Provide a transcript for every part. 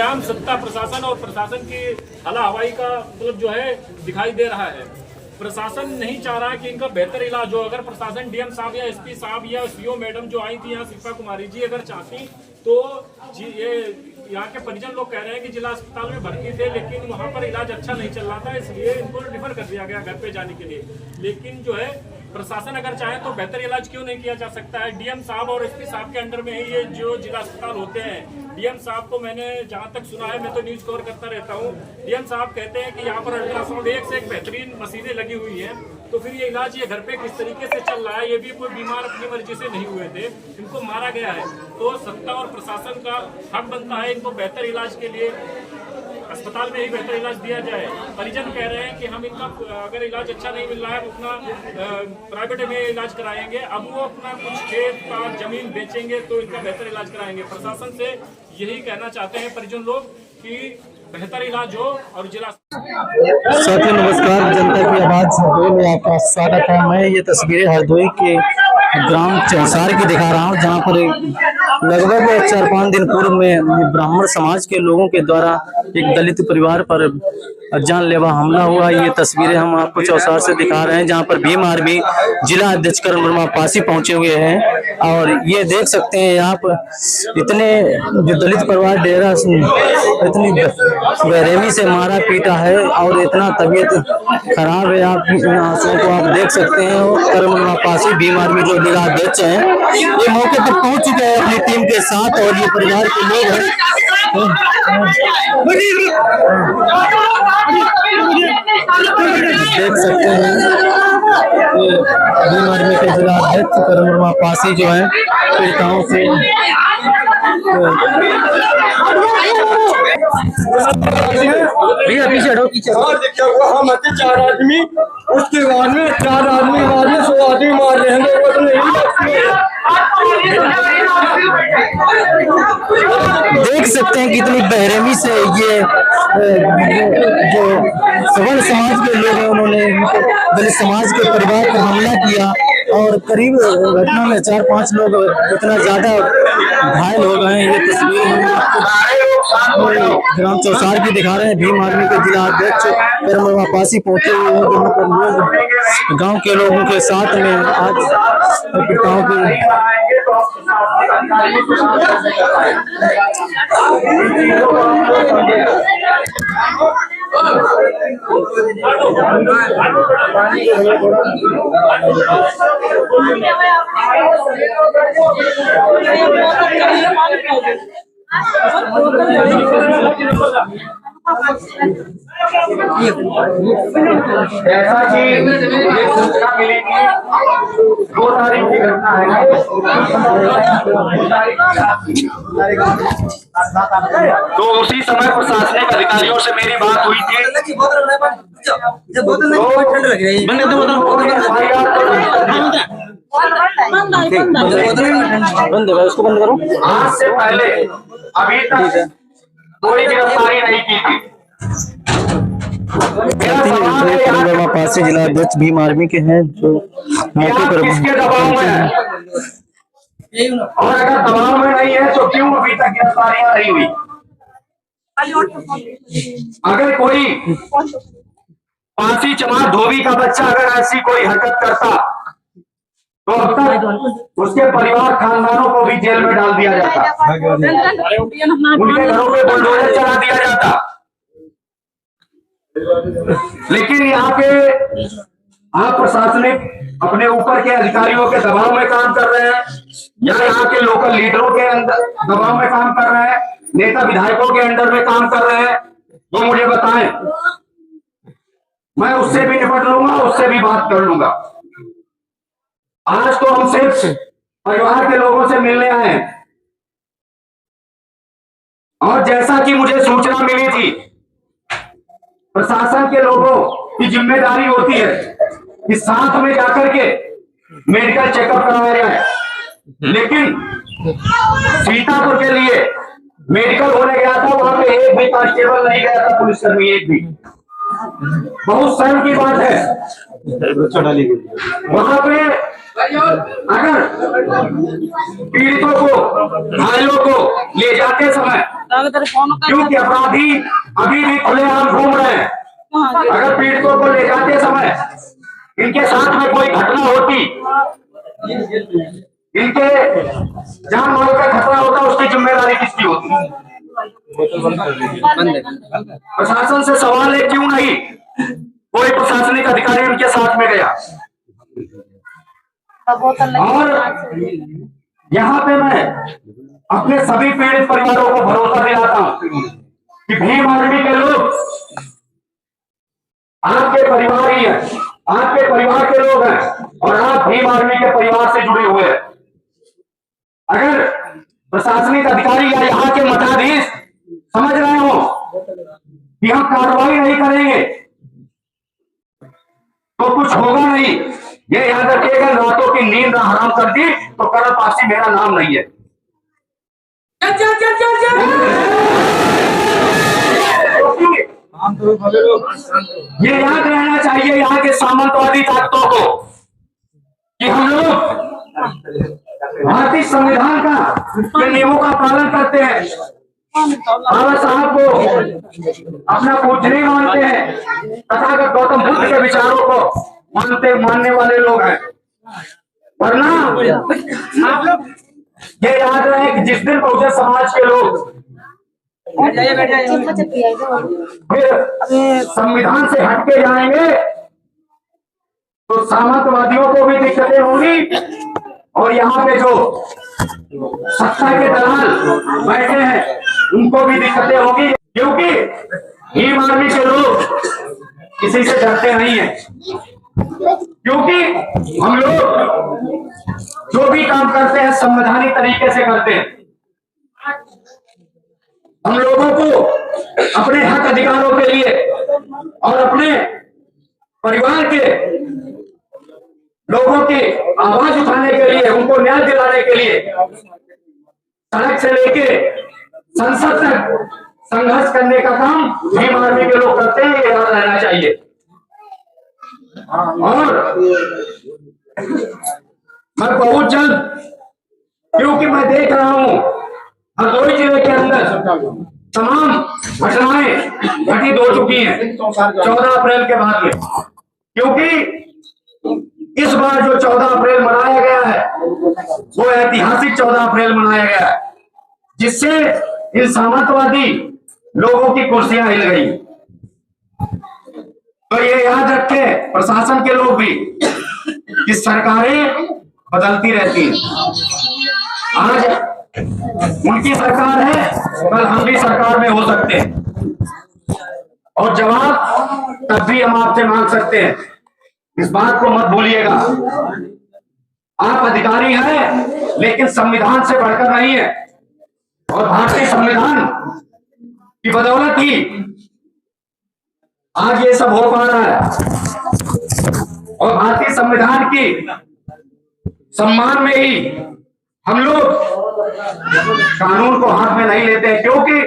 आम सत्ता प्रशासन और प्रशासन की हला हवाई का मतलब जो है दिखाई दे रहा है। प्रशासन नहीं चाह रहा है कि इनका बेहतर इलाज हो। अगर प्रशासन डीएम साहब या एसपी साहब या सीओ मैडम जो आई थी यहाँ शिल्पा कुमारी जी अगर चाहती तो ये यहाँ के परिजन लोग कह रहे हैं कि जिला अस्पताल में भर्ती थे लेकिन वहाँ पर इलाज अच्छा नहीं चल रहा था, इसलिए इनको रिफर कर दिया गया घर पे जाने के लिए। लेकिन जो है प्रशासन अगर चाहे तो बेहतर इलाज क्यों नहीं किया जा सकता है। डीएम साहब और एसपी साहब के अंडर में ही ये जो जिला अस्पताल होते हैं। डीएम साहब को मैंने जहां तक सुना है, मैं तो न्यूज कवर करता रहता हूँ, डीएम साहब कहते हैं कि यहाँ पर अल्ट्रासाउंड एक से एक बेहतरीन मशीनें लगी हुई हैं। तो फिर ये इलाज ये घर पे किस तरीके से चल रहा है। ये भी कोई बीमार अपनी मर्जी से नहीं हुए थे, इनको मारा गया है। तो सत्ता और प्रशासन का हक बनता है इनको बेहतर इलाज के लिए अस्पताल में ही बेहतर इलाज दिया जाए। परिजन कह रहे हैं कि हम इनका अगर इलाज अच्छा नहीं मिल रहा है अपना प्राइवेट में इलाज कराएंगे। अब वो अपना कुछ खेत का जमीन बेचेंगे तो इनका बेहतर इलाज कराएंगे। प्रशासन से यही कहना चाहते हैं परिजन लोग कि बेहतर इलाज हो और जिला। साथियों नमस्कार, जनता की आवाज हरदोई में आपका स्वागत है। मैं ये तस्वीरें हरदोई के ग्राम चौसार की दिखा रहा हूँ, जहाँ पर लगभग 4-5 दिन पूर्व में ब्राह्मण समाज के लोगों के द्वारा एक दलित परिवार पर जानलेवा हमला हुआ। ये तस्वीरें हम आपको चौसार से दिखा रहे हैं, जहाँ पर भीम आर्मी जिला अध्यक्ष करण वर्मा पासी पहुंचे हुए हैं। और ये देख सकते हैं आप इतने जो दलित परिवार डेरा इतनी बेरहमी से मारा पीटा है और इतना तबीयत खराब है। आप इन आंसुओं को आप देख सकते हैं। करण वर्मा पासी भीम आर्मी जो जिला अध्यक्ष हैं, ये मौके पर पहुंच चुके हैं अपनी टीम के साथ और ये परिवार के लोग हैं। देख सकते हैं भीम आर्मी के जिला अध्यक्ष करण वर्मा पासी जो है पीड़िताओं से भैया पीछे हटो, पीछे हम 4 आदमी, उसके बाद में 4 आदमी 100 आदमी मार रहे हैं। देख सकते हैं कितनी बेरहमी से ये जो सवर्ण समाज के लोग हैं उन्होंने दलित समाज के परिवार पर हमला किया और करीब घटना में 4-5 लोग इतना ज्यादा घायल हो गए हैं। ये तस्वीर हम आपको ग्राम चौसार की दिखा रहे हैं। भीम आर्मी के जिला अध्यक्ष करण वर्मा पासी पहुंचे हुए हैं, जहाँ पर लोग गांव के लोगों के साथ में आज पीड़िताओं की ऐसा कि सूचना मिली थी 2 तारीख की घटना है। तो उसी समय प्रशासनिक अधिकारियों से मेरी बात हुई थी। उसको बंद करो। आज से पहले अभी तक कोई गिरफ्तारी नहीं की थी। करण वर्मा पासी जिला अध्यक्ष भीम आर्मी के हैं जो मौके पर किसके दबाव में है और अगर दबाव में नहीं है तो क्यों अभी तक गिरफ्तारियां नहीं हुई। अगर कोई पांसी चमार धोबी का बच्चा अगर ऐसी कोई हरकत करता तो अब तक उसके परिवार खानदानों को भी जेल में डाल दिया जाता, उनके घरों पे बुलडोजर चला दिया जाता। लेकिन यहाँ पे आप प्रशासनिक अपने ऊपर के अधिकारियों के दबाव में काम कर रहे हैं या यहाँ के लोकल लीडरों के अंदर दबाव में काम कर रहे हैं, नेता विधायकों के अंडर में काम कर रहे हैं, वो मुझे बताएं। मैं उससे भी निपट लूंगा, उससे भी बात कर लूंगा। आज तो हम सिर्फ परिवार के लोगों से मिलने आए हैं और जैसा कि मुझे सूचना मिली थी, प्रशासन के लोगों की जिम्मेदारी होती है कि साथ में जाकर के मेडिकल चेकअप करवाया जाए। लेकिन सीतापुर के लिए मेडिकल होने गया था, वहां पे एक भी कांस्टेबल नहीं गया था, पुलिसकर्मी एक भी। बहुत शर्म की बात है वहां पे अगर पीड़ितों को, घायलों को ले जाते समय, क्योंकि अपराधी अभी भी खुलेआम घूम रहे हैं, अगर पीड़ितों को ले जाते समय इनके साथ में कोई घटना होती, इनके जान माल का खतरा होता, उसकी जिम्मेदारी किसकी होती? प्रशासन से सवाल है, क्यों नहीं कोई प्रशासनिक अधिकारी उनके साथ में गया? और यहाँ पे मैं अपने सभी पीड़ित परिवारों को भरोसा दिलाता हूँ कि भीम आर्मी के लोग आपके परिवार ही है, आपके परिवार के लोग हैं और आप भीम आर्मी के परिवार से जुड़े हुए हैं। अगर प्रशासनिक अधिकारी या यहाँ के मठाधीश समझ रहे हो कि हम कार्रवाई नहीं करेंगे तो कुछ होगा नहीं, ये याद रखिएगा, रातों की नींद हराम कर दी तो करण पासी मेरा नाम नहीं है। ये याद रहना चाहिए यहाँ के सामंतवादी ताकतों को कि हम लोग भारतीय संविधान के नियमों का पालन करते हैं, बाबा साहब को अपना पूजनीय मानते हैं, तथागत गौतम बुद्ध के विचारों को मानने वाले लोग हैं। वरना आप लोग ये याद रहे कि जिस दिन बहुजन समाज के लोग फिर संविधान से हटके जाएंगे तो सामंतवादियों को भी दिक्कतें होंगी और यहाँ पे जो सत्ता के दलाल बैठे हैं उनको भी दिक्कतें होगी, क्योंकि भीम आर्मी के लोग किसी से डरते नहीं है, क्योंकि हम लोग जो भी काम करते हैं संवैधानिक तरीके से करते हैं। हम लोगों को अपने हक अधिकारों के लिए और अपने परिवार के लोगों की आवाज उठाने के लिए, उनको न्याय दिलाने के लिए सड़क से लेके संसद तक संघर्ष करने का काम भीम आर्मी के लोग करते हैं, ये याद रहना चाहिए। और मैं बहुत जल्द, क्योंकि मैं देख रहा हूं हरदोई जिले के अंदर तमाम घटनाएं घटित हो चुकी हैं 14 अप्रैल के बाद में, क्योंकि इस बार जो 14 अप्रैल मनाया गया है वो ऐतिहासिक 14 अप्रैल मनाया गया है, जिससे इन सामंतवादी लोगों की कुर्सियां हिल गई। तो ये याद रखे प्रशासन के लोग भी कि सरकारें बदलती रहती हैं, आज उनकी सरकार है, कल हम भी सरकार में हो सकते हैं और जवाब तब भी हम आपसे मांग सकते हैं। इस बात को मत भूलिएगा, आप अधिकारी हैं लेकिन संविधान से बढ़कर नहीं है, और भारतीय संविधान की बदौलत ही आज ये सब हो पा रहा है। और भारतीय संविधान की सम्मान में ही हम लोग कानून को हाथ में नहीं लेते हैं, क्योंकि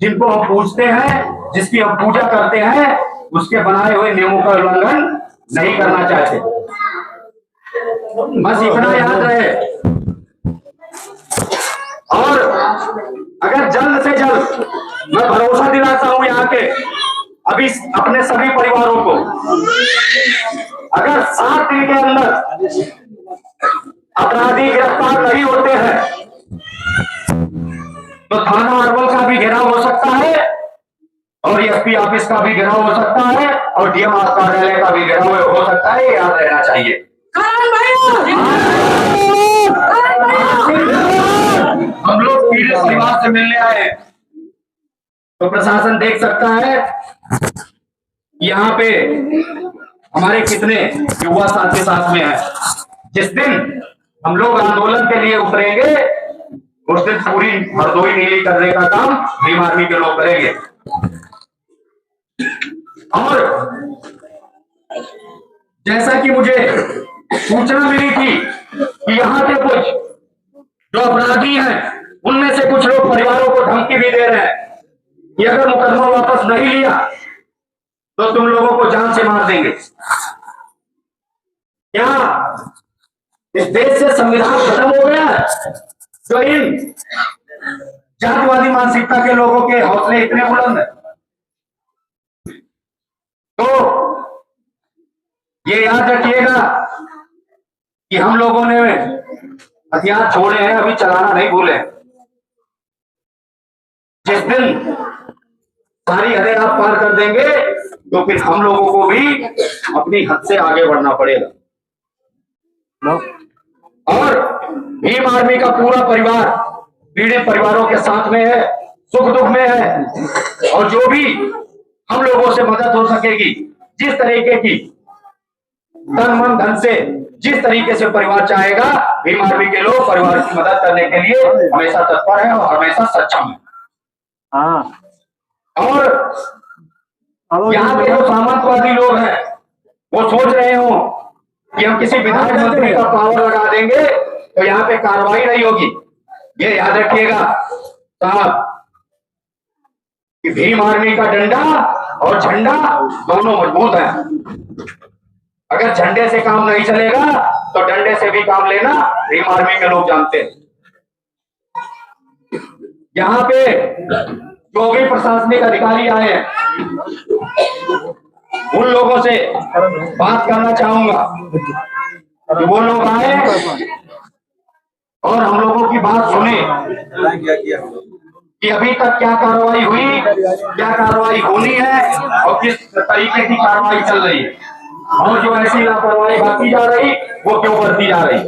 जिनको हम पूजते हैं, जिसकी हम पूजा करते हैं, उसके बनाए हुए नियमों का उल्लंघन नहीं करना चाहते। बस इतना याद रहे। और अगर जल्द से जल्द, मैं भरोसा दिलाता हूं यहाँ के अभी अपने सभी परिवारों को, अगर 7 दिन के अंदर अपराधी गिरफ्तार नहीं होते हैं तो थाना अरवल का भी घेराव हो सकता है और एसपी ऑफिस का भी घेराव हो सकता है और डीएम कार्यालय का भी घेराव हो सकता है, याद रहना चाहिए। हम लोग पीड़ित परिवार से मिलने आए तो प्रशासन देख सकता है यहाँ पे हमारे कितने युवा साथी साथ में है। जिस दिन हम लोग आंदोलन के लिए उतरेंगे उस दिन पूरी हरदोई नीली करने का काम भीम आर्मी के लोग करेंगे। और जैसा कि मुझे सूचना मिली थी कि यहाँ के कुछ जो अपराधी हैं उनमें से कुछ लोग परिवारों को धमकी भी दे रहे हैं कि अगर मुकदमा वापस नहीं लिया तो तुम लोगों को जान से मार देंगे। क्या इस देश से संविधान खत्म हो गया है? जो इन जातिवादी मानसिकता के लोगों के हौसले इतने बुलंद है, तो ये याद रखिएगा कि हम लोगों ने हथियार छोड़े हैं, अभी चलाना नहीं भूले। जिस दिन सारी हदें आप पार कर देंगे तो फिर हम लोगों को भी अपनी हद से आगे बढ़ना पड़ेगा। और भीम आर्मी का पूरा परिवार पीड़ित परिवारों के साथ में है, सुख दुख में है, और जो भी हम लोगों से मदद हो सकेगी, जिस तरीके की तन मन धन से जिस तरीके से परिवार चाहेगा, भीम आर्मी के लोग परिवार की मदद करने के लिए हमेशा तत्पर है और हमेशा सक्षम है। हाँ, और यहाँ पे जो सामंतवादी लोग हैं वो सोच रहे हो कि हम किसी विधायक मंत्री का पावर लगा देंगे तो यहाँ पे कार्रवाई नहीं होगी। ये याद रखिएगा साहब कि भीम आर्मी का डंडा और झंडा दोनों मजबूत है। अगर झंडे से काम नहीं चलेगा तो डंडे से भी काम लेना भीम आर्मी के लोग जानते हैं। यहाँ पे जो भी प्रशासनिक अधिकारी आए हैं उन लोगों से बात करना चाहूंगा कि वो लोग आए और हम लोगों की बात सुने कि अभी तक क्या कार्रवाई हुई, क्या कार्रवाई होनी है और किस तरीके की कार्रवाई चल रही है, और जो ऐसी लापरवाही बरती जा रही वो क्यों बरती जा रही।